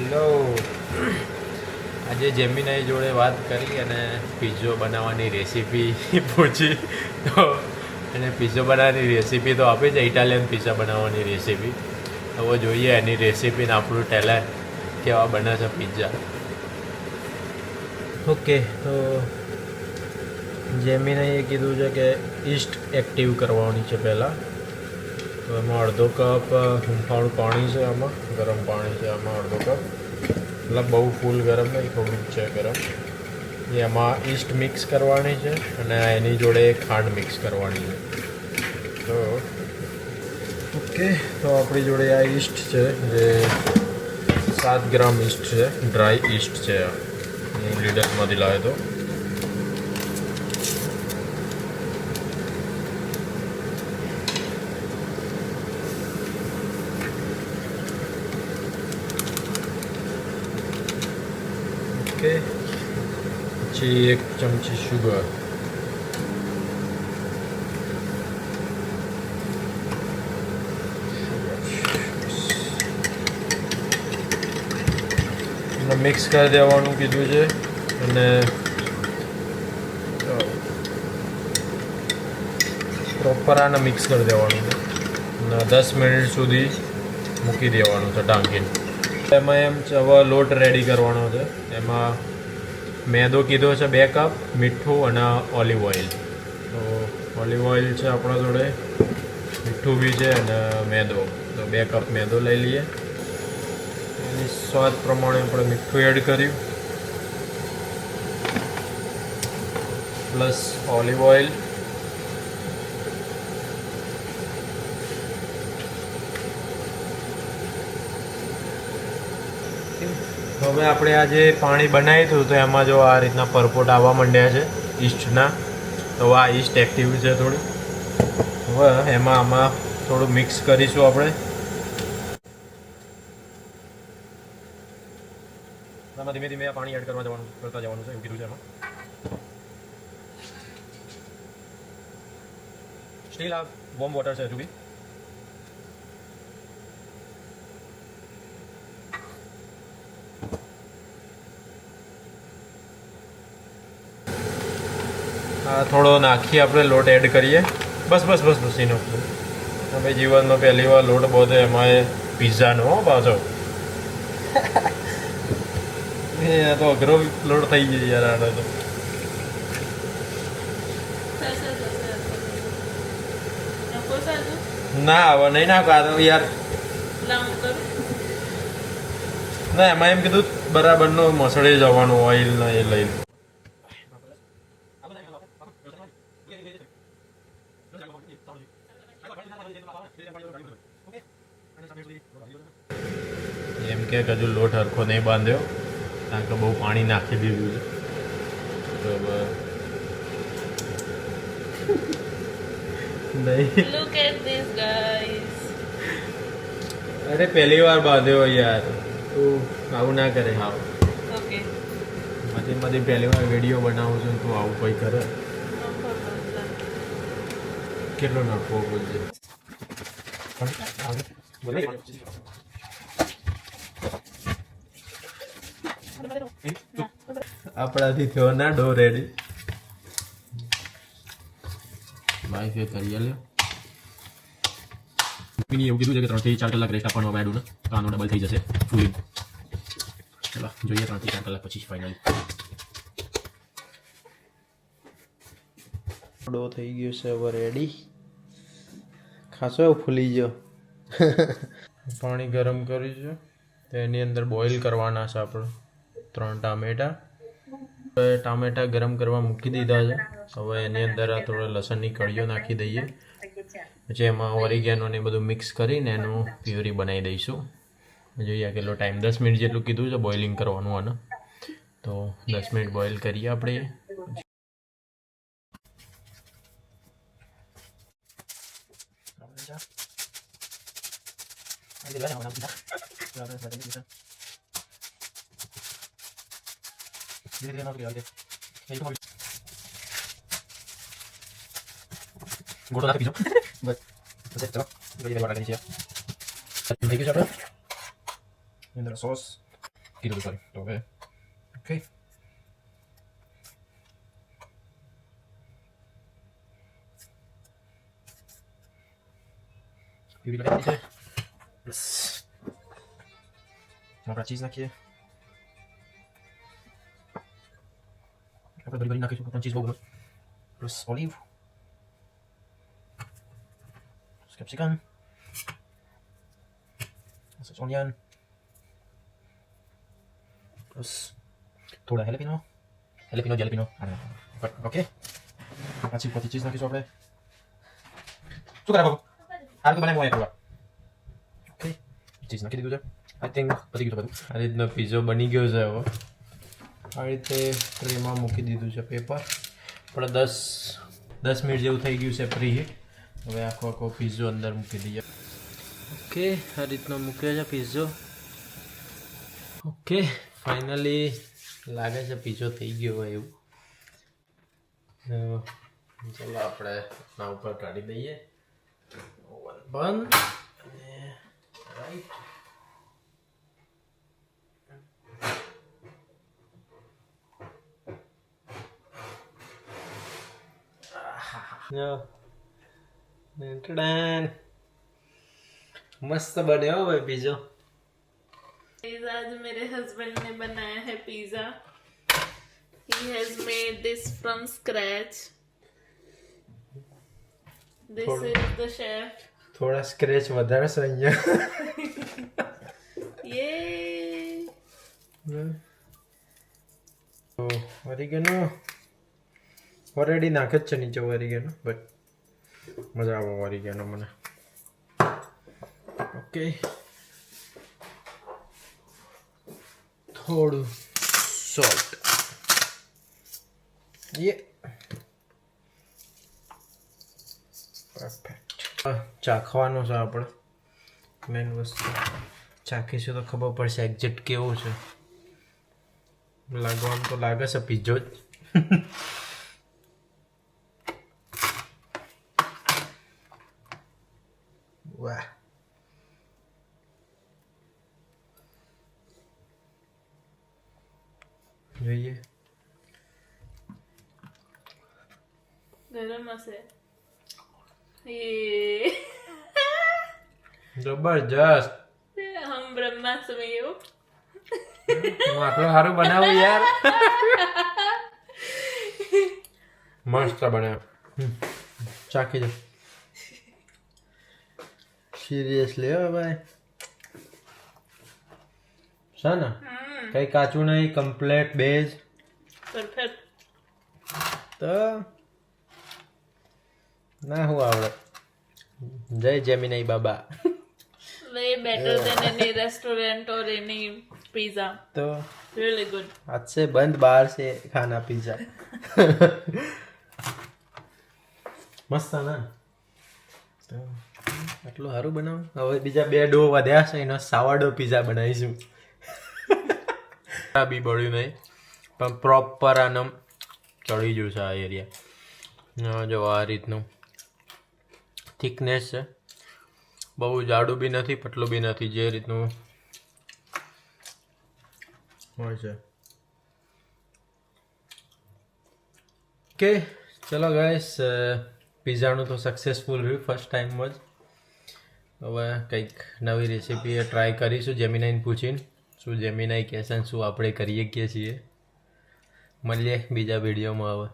Hello, આજે Gemini જોડે વાત કરી અને પિઝ્ઝો બનાવવાની રેસીપી પૂછી. તો એને પિઝ્ઝો બનાવવાની રેસીપી તો આપી છે, ઇટાલિયન પિઝા બનાવવાની રેસીપી. હવે જોઈએ એની રેસીપીને આપણું ટેલેન્ટ કેવા બને છે પિઝ્ઝા. ઓકે, તો જેમિનાઈએ કીધું છે કે ઈસ્ટ એક્ટિવ કરવાની છે પહેલાં. તો એમાં અડધો કપ હૂંફાળું પાણી છે, આમાં ગરમ પાણી છે, આમાં અડધો કપ, મતલબ બહુ ફૂલ ગરમ નહીં, થોડુંક છે ગરમ. એમાં ઈસ્ટ મિક્સ કરવાની છે અને એની જોડે ખાંડ મિક્સ કરવાની છે. તો ઓકે, તો આપણી જોડે આ ઈસ્ટ છે જે 7 ગ્રામ ઈસ્ટ છે, ડ્રાય ઈસ્ટ છે. હું લીડરમાંથી લાવ્યો હતો. ઓકે, પછી 1 ચમચી શુગર, મિક્સ કરી દેવાનું કીધું છે. અને પ્રોપર આને મિક્સ કરી દેવાનું છે અને 10 મિનિટ સુધી મૂકી દેવાનું છે ઢાંકીને. એમાં એમ છે, હવે લોટ રેડી કરવાનો છે. એમાં મેદો કીધો છે 2 કપ, મીઠું અને ઓલિવ ઓઇલ. તો ઓલિવ ઓઇલ છે આપણા જોડે, મીઠું બી છે અને મેદો. તો 2 કપ મેદો લઈ લઈએ. એની સ્વાદ પ્રમાણે આપણે મીઠું એડ કર્યું, પ્લસ ઓલિવ ઓઇલ. હવે આપણે આ જે પાણી બનાવ્યું હતું તો એમાં જો આ રીતના પરપોટ આવવા માંડ્યા છે ઈસ્ટના. તો આ ઈસ્ટ એક્ટિવ છે થોડી. હવે આમાં થોડું મિક્સ કરીશું આપણે. આમાં ધીમે ધીમે પાણી એડ કરતા જવાનું છે, એવું કીધું છે એમાં. સ્ટીલ આ વોર્મ વોટર છે હજુ બી. થોડો નાખી આપણે લોટ એડ કરીએ. બસ એનો હવે જીવનમાં પહેલી વાર લોટ બધો એમાં પિઝાનો પાછો. એ તો અઘરો લોટ થઈ ગયો યાર આનો તો. ના હવે નહીં નાખવા તો યાર. ના એમાં એમ કીધું બરાબરનો મસળી જવાનું ઓઇલ ને એ લઈને. એમ કે હજુ લોટ હરખો નહીં બાંધ્યો, કારણ કે બહુ પાણી નાખી દીધું છે. તો નહીં, અરે પહેલી વાર બાંધ્યો યાર, તું આવું ના કરે. હા, માંથી પહેલી વાર વિડીયો બનાવું છું, તું આવું કંઈ કરે. કેટલો નાખવો બોલશે? આપણાથી થયો ના ડો રેડી. ભાઈ ફેર કરી લે. એવું કીધું છે કે 3 થી 4 કલાક રેસ્ટ આપવાનો મેડું ને, આનો ડબલ થઈ જશે ફૂલી. ચલો જોઈએ 3 થી 4 કલાક પછી ફાઇનલી. ડો થઈ ગયો છે હવે રેડી. ખાસો એવું ફૂલી ગયો. પાણી ગરમ કર્યું છે, તો એની અંદર બોઇલ કરવાના છે આપણે 3 ટામેટા. ટામેટા ગરમ કરવા મૂકી દીધા છે. હવે એની અંદર આ થોડો લસણની કળીઓ નાખી દઈએ. પછી એમાં ઓરિગેનો ને બધું મિક્સ કરીને એનું પ્યુરી બનાવી દઈશું. જોઈએ કેટલો ટાઈમ, 10 મિનિટ જેટલું કીધું છે બોઇલિંગ કરવાનું આને. તો 10 મિનિટ બોઇલ કરીએ આપણે. ગોળો નાખી પીજો બસ. ચલો ગળી વાળા કરી છે. થઈ ગયું છે આપણે. અંદર સોસ કીધું સોરી. તો હવે ઓકે પ્યુરી લગાવી છે. બસ આપણે ચીઝ નાખીએ. આપણે બધી નાખીશું પણ ચીઝ બહુ ગમે. Plus olive, capsicum, onion, plus થોડા હેલેપિનો જેલેપિનો. ઓકે પછી પછી ચીઝ નાખીશું આપણે. શું કરા બાબુ? આ તો બનાવ્યું હોય ઓકે ચીઝ નાખી દીધું છે. આઈ થિંક પતી ગયું બધું. આ રીતનો પીઝો બની ગયો છે. હવે આ રીતે ટ્રેમાં મૂકી દીધું છે પેપર. આપણે 10 મિનિટ જેવું થઈ ગયું છે પ્રી હીટ. હવે આખો પીઝો અંદર મૂકી દઈએ. ઓકે આ રીતનો મૂક્યો છે પીઝો. ઓકે ફાઇનલી લાગે છે પીઝો થઈ ગયો હોય એવું. ચાલો આપણે એના ઉપર કાઢી દઈએ. ઓવન બંધ અને રાઈટ. मस्त बने हो भाई पिज़्ज़ा. आज मेरे हस्बैंड ने बनाया है pizza. He has made this from scratch. This is the chef. थोड़ा स्क्रैच વધારે છે અહીંયા. Yay! ઓરિગેનો ઓલરેડી નાખે જ છે નીચે ઓરિગેનો, બટ મજા આવે ઓરિગેનો મને. ઓકે થોડું સોલ્ટ. પરફેક્ટ. ચાખવાનું છે આપણે. મેન વસ્તુ ચાખીશું તો ખબર પડશે એક્ઝેક્ટ કેવું છે. લાગવાનું તો લાગે છે પીઝો જ. વાહ જોઈએ. गरम से ये જબરજસ્ત. हम ब्रह्मास्त्र में हो. હું આટલું સારું બનાવું યાર. મસ્ત બનાવ. ચાખી દે. સિરિયસલી હો ભાઈ. છે ને કઈ કાચું નહીં, કમ્પ્લેટ બેઝ. परफेक्ट. તો ના હું આવડે. જય Gemini Baba. Way better than any restaurant or any pizza. તો Really good. आज से बंद बाहर से खाना पिज्जा. મસ્ત ના તો આટલું સારું બનાવું. હવે બીજા 2 ડો વધ્યા છે, એનો સાવાડો પિઝા બનાવીશું. બી બળ્યું નહીં પણ પ્રોપર આને ચડી ગયું છે આ એરિયા. જો આ રીતનું થિકનેસ છે. બહુ જાડું બી નથી, પતલું બી નથી, જે રીતનું હોય છે. ઓકે ચલો ગાઈસ, પિઝાનું તો સક્સેસફુલ રહ્યું ફર્સ્ટ ટાઈમમાં જ. હવે કંઈક નવી રેસીપી ટ્રાય કરીશું જેમિનાઈને પૂછીને. શું જેમિનાઈ કહેશે ને શું આપણે કરીએ છીએ. મળીએ બીજા વિડીયોમાં હવે.